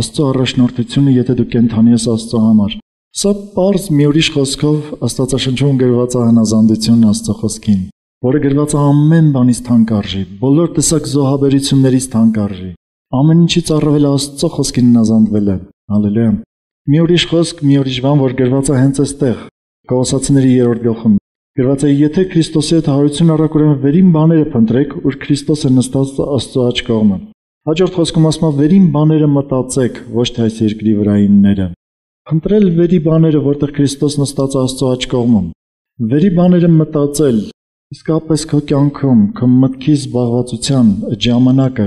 Աստծո առաջնորդությունը, եթե դու կենթանի ես Աստծո համար։ Սա պարզ մի ուրիշ խոսքով Աստվածաշնչում գրված է հնազանդությունն Աստծո խոսքին, որը գրված է ամեն բանից թանկարժի, բոլոր տեսակ զոհաբերություններից թանկարժի։ Ամեն ինչից առավել Աստծո խոսքին հնազանդվելը։ Հալելույա։ Մի ուրիշ խոսք, մի ուրիշ բան, որ գրված է հենց այստեղ, Կողոսացիների 3-րդ գլխում։ Գրված է, եթե Քրիստոսի հետ հարություն առաք, ուրեմն վերին բաները փնտրեք, ուր Քրիստոսը նստած Աստծո աջ կողմը։ Հաջորդ խոսքում ասում է, վերին բաները մտածեք, ոչ թե այս երկրի վրայինները։ Փնտրել վերի բաները, որտեղ Քրիստոս նստած Աստծո աջ կողմում։ Վերի բաները մտածել, իսկապես քո կյանքում, քո մտքի զբաղվածության ժամանակը,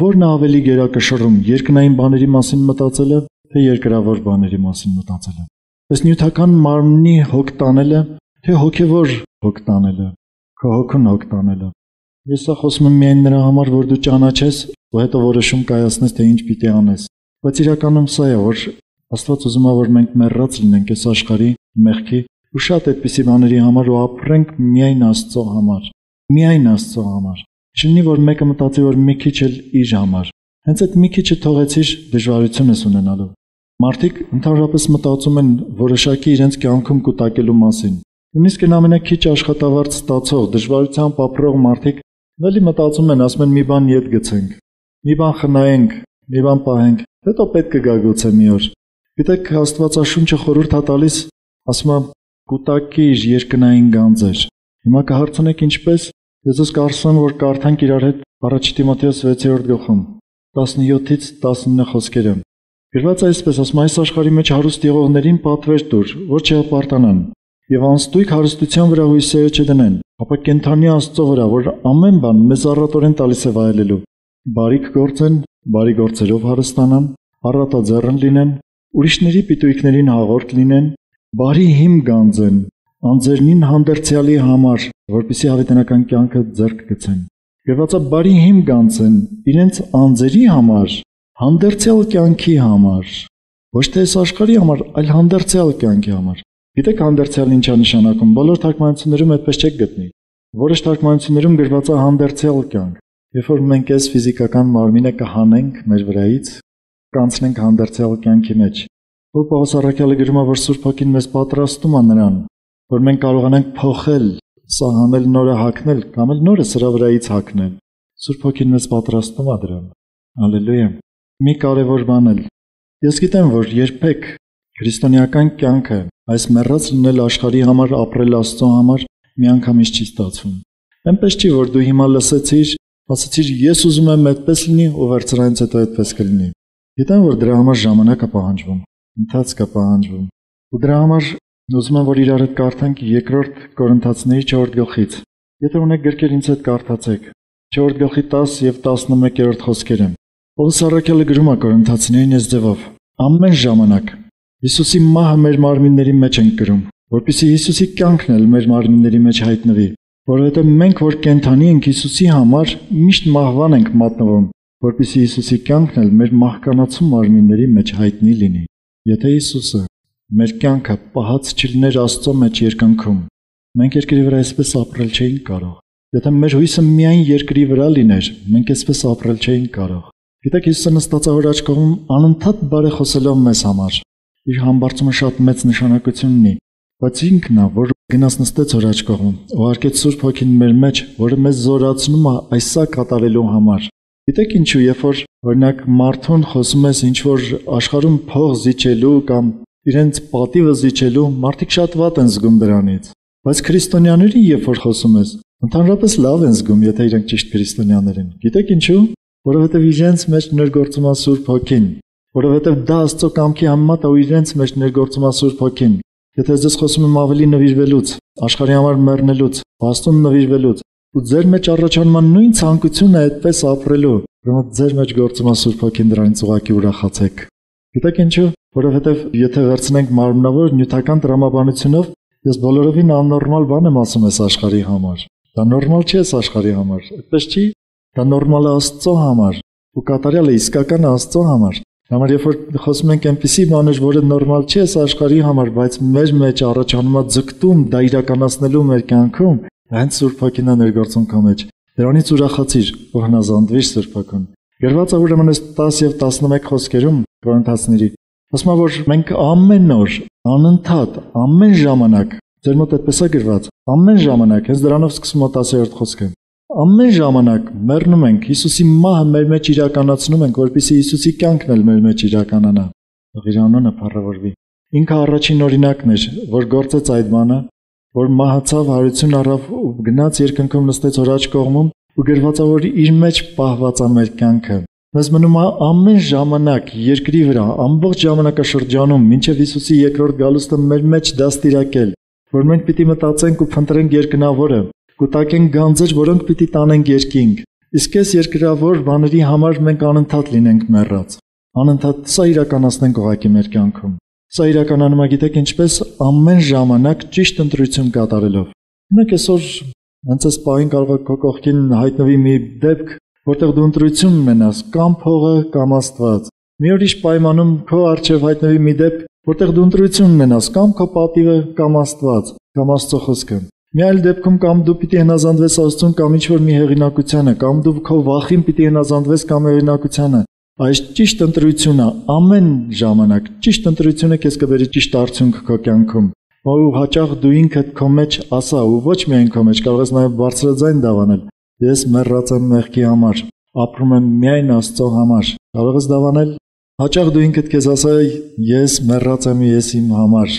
որն է ավելի գերակշռում, երկնային բաների մասին մտածելը, թե երկրավոր բաների մասին մտածելը։ Այս նյութական մարմնի հոգ տանելը, թե հոգևոր հոգ տանելը, քո հոգուն հոգ տանելը։ Ես սա խոսում եմ միայն նրա համար, որ դու ճանաչես ու հետո որոշում կայացնես, թե ինչ պիտի անես։ Բայց իրականում սա է, որ Աստված ուզում է, որ մենք մեռած լինենք այս աշխարհի մեղքի ու շատ այդպիսի բաների համար ու ապրենք միայն Աստծո համար։ Միայն Աստծո համար։ Չլինի, որ մեկը մտածի, որ մի քիչ էլ իր համար։ Հենց այդ մի քիչը թողեցիր դժվարություն ես ունենալու։ Մարդիկ ընդհանրապես մտածում են որոշակի իրենց կյանքում կուտակելու մասին։ Նույնիսկ այն ամենաքիչ աշխատավարձ ստացող, դժվարությամբ ապրող մարդիկ ավելի մտածում են, ասում են մի բան ետ գցենք, մի բան խնայենք, մի բան պահենք, հետո պետք կգա գուցե մի օր։ Գիտեք, Աստվածաշունչը խորհուրդ է տալիս, ասում է կուտակիր երկնային գանձեր։ Հիմա կհարցնեք ինչպես, ես ես կարծում որ կարդանք իրար հետ Առաջ Տիմոթեոս 6-րդ գլխում 17-ից 19 խոսքերը։ Գրված է այսպես, ասում այս աշխարհի մեջ հարուստ եղողներին պատվեր տուր, որ չհպարտանան, եւ անստույգ հարստության վրա հույսերը չդնեն, ապա կենթանի Աստծո վրա, որ ամեն բան մեզ առատորեն տալիս է վայելելու, բարիք գործեն, բարի գործերով հարստանան, առատաձեռն լինեն, ուրիշների պիտույքներին հաղորդ լինեն, բարի հիմ գանձեն, անձերնին հանդերձյալի համար, որպեսզի հավիտենական կյանքը ձեռք գցեն։ Գրված է բարի հիմ գանձեն իրենց անձերի համար, հանդերձյալ կյանքի համար, ոչ թե այս աշխարհի համար, այլ հանդերձյալ կյանքի համար։ Գիտեք հանդերձյալ ինչա նշանակում, բոլոր թարգմանություններում այդպես չեք գտնի։ Որոշ թարգմանություններում գրված է հանդերձյալ կյանք, երբ որ մենք այս ֆիզիկական մարմինը կհանենք մեր վրայից, կանցնենք հանդերձյալ կյանքի մեջ։ Որ Պողոս առաքյալը գրում է, որ Սուրբ Հոգին մեզ պատրաստում է նրան, որ մենք կարողանանք փոխել, սահանել, նորը հագնել, կամ էլ նորը սրա վրայից հագնել։ Սուրբ Հոգին մեզ պատրաստում է դրան։ Հալելույա։ Մի կարևոր բան էլ։ Ես գիտեմ, որ երբեք քրիստոնեական կյանքը, այս մեռած լինել աշխարհի համար, ապրել Աստծո համար, միանգամից չի ստացվում։ Այնպես չի, որ դու հիմա լսեցիր, ասացիր ես ուզում եմ այդպես լինի, ու վերցրանից հետո այդպես կլինի։ Գիտեմ, որ դրա համար ժամանակ է պահանջվում, ընթացք է պահանջվում։ Ու դրա համար ուզում եմ, որ իրար հետ կարդանք 2 Կորինթացիների 4 գլխից։ Եթե ունեք գրքեր, ինձ հետ կարդացեք։ 4 գլխի 10 եւ 11-րդ խոսքերը։ Պողոս առաքյալը գրում է Կորինթացիներին այս ձևով. ամեն ժամանակ Հիսուսի մահը մեր մարմինների մեջ ենք կրում, որպեսզի Հիսուսի կյանքն էլ մեր մարմինների մեջ հայտնվի, որովհետև մենք, որ կենդանի ենք Հիսուսի համար, միշտ մահվան ենք մատնվում, որպեսզի Հիսուսի կյանքն էլ մեր մահկանացու մարմինների մեջ հայտնի լինի։ Եթե Հիսուսը մեր կյանքը պահած չլիներ Աստծո մեջ երկնքում, մենք երկրի վրա այսպես ապրել չէինք կարող։ Եթե մեր հույսը միայն երկրի վրա լիներ, մենք այսպես ապրել չէինք կարող։ Գիտեք, Հիսուսը նստած է հոր աջ կողմում անընդհատ բարեխոսելով մեզ համար։ Իր համբարձումը շատ մեծ նշանակություն ունի, բայց ինքն է, որ գնաց նստեց հոր աջ կողմում, ուղարկեց Սուրբ Հոգին մեր մեջ, որը մեզ զորացնում է այսա կատարելու համար։ Գիտեք ինչու, երբ որ օրինակ մարդուն խոսում ես ինչ որ աշխարհում փող զիջելու կամ իրենց պատիվը զիջելու, մարդիկ շատ վատ են զգում դրանից։ Բայց քրիստոնյաների երբ որ խոսում ես, ընդհանրապես լավ են զգում, եթե իրենք ճիշտ քրիստոնյաներ են։ Գիտեք ինչու? Որովհետև իրենց մեջ ներգործում է Սուրբ Հոգին, որովհետև դա Աստծո կամքի համեմատ է ու իրենց մեջ ներգործում է Սուրբ Հոգին։ Եթե ես խոսում եմ ավելի նվիրվելուց, աշխարհի համար մեռնելուց, Աստծուն նվիրվելուց, ու ձեր մեջ առաջանում է նույն ցանկությունը այդպես ապրելու, ուրեմն ձեր մեջ գործում է Սուրբ Հոգին, դրանից ուղղակի ուրախացեք։ Գիտեք ինչու? Որովհետև եթե վերցնենք մարմնավոր նյութական տրամաբանությունով, ես բոլորովին աննորմալ բան եմ ասում այս աշխարհի համար։ Դա նորմալ չի այս աշխարհի համար, այդպես չի։ Դա նորմալ է Աստծո համար, ու կատարյալ է իսկական Աստծո համար։ Համար երբ որ խոսում ենք այնպիսի բաներ, որը նորմալ չի այս աշխարհի համար, բայց մեր մեջ առաջանում է ձգտում դա իրականացնելու մեր կյանքում, հենց Սուրբ Հոգին է ներգործում քո մեջ։ Դրանից ուրախացիր ու հնազանդվիր Սուրբ Հոգուն։ Գրված է ուրեմն այս 10 եւ 11 խոսքերում Կորինթացիների, ասում է, որ մենք ամեն օր, անընդհատ, ամեն ժամանակ, ձեր մոտ այդպես է գրված, ամեն ժամանակ, հենց դրանով սկսում է 10-րդ խոսքը։ Ամեն ժամանակ մեռնում ենք, Հիսուսի մահը մեր մեջ իրականացնում ենք, որպեսզի Հիսուսի կյանքն էլ մեր մեջ իրականանա։ Իր անունը փառավորվի։ Ինքը առաջին օրինակն էր, որ գործեց այդ բանը, որ մահացավ, հարություն առավ ու գնաց երկնքում նստեց հոր աջ կողմում ու գրված է, որ իր մեջ պահված է մեր կյանքը։ Մեզ մնում է ամեն ժամանակ երկրի վրա, ամբողջ ժամանակաշրջանում, մինչև Հիսուսի երկրորդ գալուստը մեր մեջ դաստիարակել, որ մենք պիտի մտածենք ու փնտրենք երկնավորը, կուտակենք գանձեր, որոնք պիտի տանենք երկինք։ Իսկ այս երկրավոր բաների համար մենք անընդհատ լինենք մեռած։ Անընդհատ սա իրականացնենք ուղղակի մեր կյանքում։ Սա իրականանում է, գիտեք ինչպես, ամեն ժամանակ ճիշտ ընտրություն կատարելով։ Մենք այսօր հենց այս պահին կարող է քո կողքին հայտնվի մի դեպք, որտեղ դու ընտրություն ունենաս կամ փողը կամ Աստված։ Մի ուրիշ պայմանում քո առջև հայտնվի մի դեպք, որտեղ դու ընտրություն ունենաս կամ քո պատիվը կամ Աստված, կամ Աստծո խոսքը։ Մի այլ դեպքում կամ դու պիտի հնազանդվես Աստծուն կամ ինչ-որ մի հեղինակությանը, կամ դու քո վախին պիտի հնազանդվես կամ հեղինակությանը։ Այս ճիշտ ընտրությունը ամեն ժամանակ, ճիշտ ընտրությունը քեզ կբերի ճիշտ արդյունք քո կյանքում։ Ու հաճախ դու ինքդ քո մեջ ասա, ու ոչ միայն քո մեջ, կարող ես նաև բարձրաձայն դավանել։ Ես մեռած եմ մեղքի համար, ապրում եմ միայն Աստծո համար։ Կարող ես դավանել։ Հաճախ դու ինքդ քեզ ասա, ես մեռած եմ իմ համար։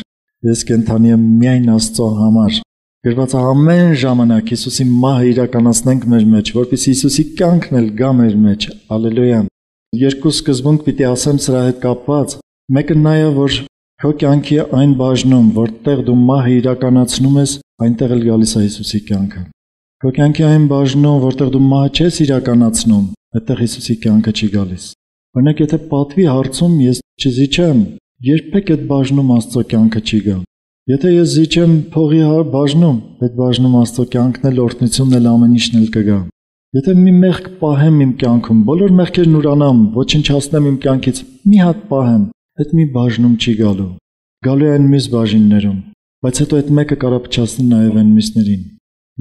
Ես կենդանի եմ միայն Աստծո համար։ Գրված է ամեն ժամանակ Հիսուսի մահը իրականացնենք մեր մեջ, որպեսզի Հիսուսի կյանքն էլ գա մեր մեջ։ Հալելույա։ երկու սկզբունք պիտի ասեմ սրա հետ կապված։ Մեկը նա է, որ քո կյանքի այն բաժնում, որտեղ դու մահը իրականացնում ես, այնտեղ էլ գալիս է Հիսուսի կյանքը։ Քո կյանքի այն բաժնում, որտեղ դու մահը չես իրականացնում, այդտեղ Հիսուսի կյանքը չի գալիս։ Օրինակ, եթե պատվի հարցում ես չզիջեմ, երբեք այդ բաժնում Աստծո կյանքը չի գա։ Եթե ես զիջեմ փողի բաժնում, այդ բաժնում Աստծո կյանքն էլ, օրհնությունն էլ, ամեն ինչն էլ կգա։ Եթե մի մեղք պահեմ իմ կյանքում, բոլոր մեղքերն ուրանամ, ոչնչացնեմ իմ կյանքից, մի հատ պահեմ, այդ մի բաժնում չի գալու։ Գալու է այն մյուս բաժիններում, բայց հետո այդ մեկը կարա փչացնի նաև այն մյուսներին։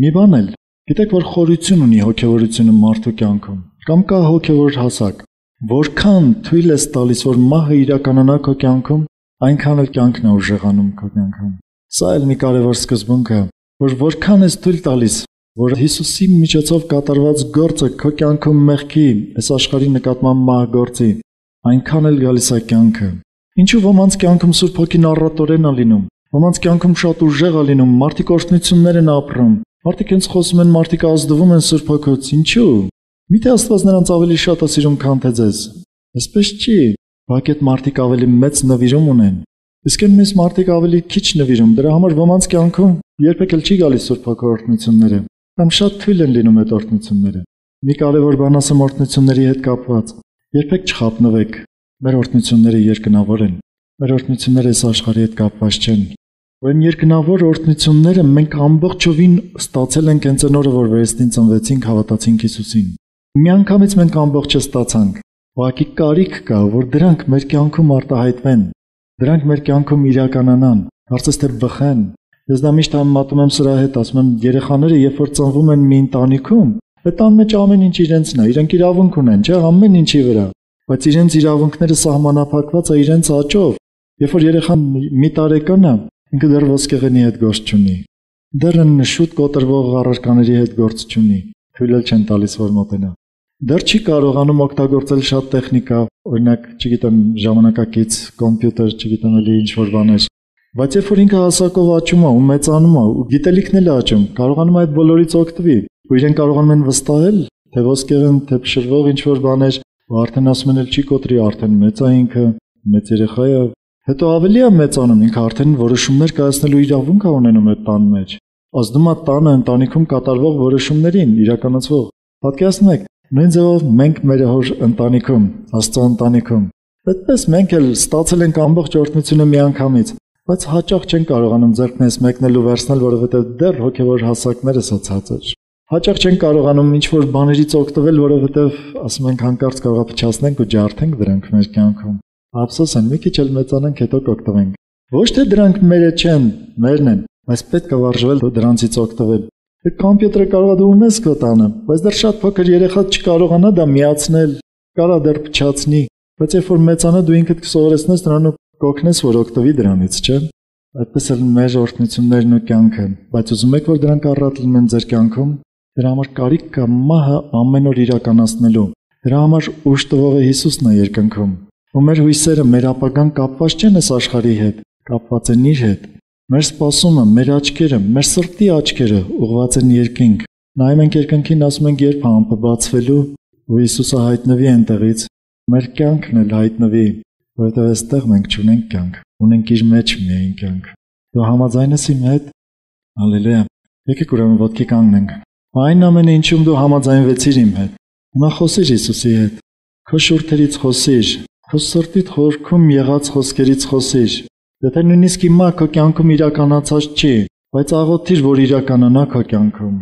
Մի բան էլ, գիտեք, որ խորություն ունի հոգևորությունը մարդու կյանքում, կամ կա հոգևոր հասակ։ Որքան թույլ ես տալիս, որ մահը իրականանա քո կյանքում, այնքան էլ կյանքն է ուժեղանում քո կյանքում։ Սա էլ մի կարևոր սկզբունք է, որ որքան ես թույլ տալիս, որ Հիսուսի միջոցով կատարված գործը քո կյանքում մեղքի, այս աշխարհի նկատմամբ մահագործի, այնքան էլ գալիս է կյանքը։ Ինչու ոմանց կյանքում Սուրբ Հոգին առատորեն է լինում, ոմանց կյանքում շատ ուժեղ է լինում, մարդիկ օրհնություններ են ապրում, մարդիկ հենց խոսում են, մարդիկ ազդվում են Սուրբ Հոգուց, ինչու՞։ Միթե Աստված նրանց ավելի շատ է սիրում, քան թե ձեզ։ Այսպես չի, բայց այդ մարդիկ ավելի մեծ նվիրում ունեն։ Իսկ այն մյուս մարդիկ ավելի քիչ նվիրում, դրա համար ոմանց կյանքում երբեք էլ չի գալիս Սուրբ Հոգու օրհնությունները, կամ շատ թույլ են լինում այդ օրհնությունները։ Մի կարևոր բան ասեմ օրհնությունների հետ կապված։ Երբեք չխափնվեք։ Մեր օրհնությունները երկնավոր են։ Մեր օրհնությունները այս աշխարհի հետ կապված չեն։ Այն երկնավոր օրհնությունները մենք ամբողջովին ստացել ենք հենց այն օրը, որ վերստին ծնվեցինք, հավատացինք Հիսուսին։ Միանգամից մենք ամբողջը ստացանք։ Ուղղակի կարիք կա, որ դրանք մեր կյանքում արտահայտվեն, դրանք մեր կյանքում իրականանան, կարծես թե բխեն։ Ես դա միշտ համեմատում եմ սրա հետ, ասում եմ, երեխաները, երբ որ ծնվում են մի ընտանիքում, այդ տան մեջ ամեն ինչ իրենցն է, իրենք իրավունք ունեն, չէ՞, ամեն ինչի վրա, բայց իրենց իրավունքները սահմանափակված է իրենց աճով։ Երբ որ երեխան մի տարեկան է, ինքը դեռ ոսկեղենի հետ գործ չունի, դեռ շուտ կոտրվող առարկաների հետ գործ չունի, թույլ չեն տալիս որ մոտենա։ Դեռ չի կարողանում օգտագործել շատ տեխնիկա, օրինակ, չգիտեմ, ժամանակակից կոմպյուտեր, չգիտեմ էլի ինչ-որ բաներ։ Բայց երբ որ ինքը հասակով աճում է ու մեծանում է ու գիտելիքն էլ աճում, կարողանում է այդ բոլորից օգտվի։ Ու իրեն կարողանում են վստահել, թե ոսկեղեն, թե փշրվող ինչ-որ բաներ, ու արդեն ասում են էլ չի կոտրի, արդեն մեծ է ինքը, մեծ երեխա է։ Հետո ավելի է մեծանում, ինքը արդեն որոշումներ կայացնելու իրավունք է ունենում այդ տան մեջ։ Ազդում է տանը, ընտանիքում կատարվող որոշումներին, իրականացվող։ Պատկերացնում եք, նույն ձևով մենք մեր հոր ընտանիքում, Աստծո ընտանիքում, այդպես մենք էլ ստացել ենք ամբողջ օրհնությունը միանգամից, բայց հաճախ չեն կարողանում ձեռքներս մեկնել ու վերցնել, որովհետև դեռ հոգևոր հասակները ցածր։ Հաճախ չեն կարողանում ինչ-որ բաներից օգտվել, որովհետև ասում ենք հանկարծ կարող է փչացնենք ու ջարդենք դրանք մեր կյանքում։ Ափսոս են, մի քիչ էլ մեծանանք, հետո կօգտվենք։ Ոչ թե դրանք մերը չեն, մերն են, բայց պետք է վարժվել դրանցից օգտվել։ Այդ կոմպյուտերը կարող է դու ունես քո տանը, բայց դեռ շատ փոքր երեխա չկարողանա դա միացնել, կարա դեռ փչացնի, բայց երբ որ մեծանա դու ինքդ կսովորեցնես նրան ու կօգնես որ օգտվի դրանից, չէ՞։ Այդպես էլ մեր օրհնություններն ու կյանքը, բայց ուզում եք որ դրանք առատ լինեն ձեր կյանքում, դրա համար կարիք կա մահը ամեն օր իրականացնելու։ Դրա համար ուժ տվողը Հիսուսն է երկնքում։ Ու մեր հույսերը, մեր ապագան կապված չեն այս աշխարհի հետ, կապված են իր հետ։ Մեր սպասումը, մեր աչքերը, մեր սրտի աչքերը ուղղված են երկինք։ Նայում ենք երկնքին, ասում ենք երբ է ամպը բացվելու ու Հիսուսը հայտնվի այնտեղից, մեր կյանքն էլ հայտնվի, որովհետև այստեղ մենք չունենք կյանք, ունենք իր մեջ միայն կյանք։ Դու համաձայն ես իմ հետ։ Հալելույա։ Եկեք ուրեմն ոտքի կանգնենք։ Այն ամենը, ինչում դու համաձայնվեցիր իմ հետ։ Հիմա խոսիր Հիսուսի հետ։ Քո շուրթերից խոսիր, քո սրտիդ խորքում եղած խոսքերից խոսիր։ Եթե նույնիսկ հիմա քո կյանքում իրականացած չի, բայց աղոթիր, որ իրականանա քո կյանքում։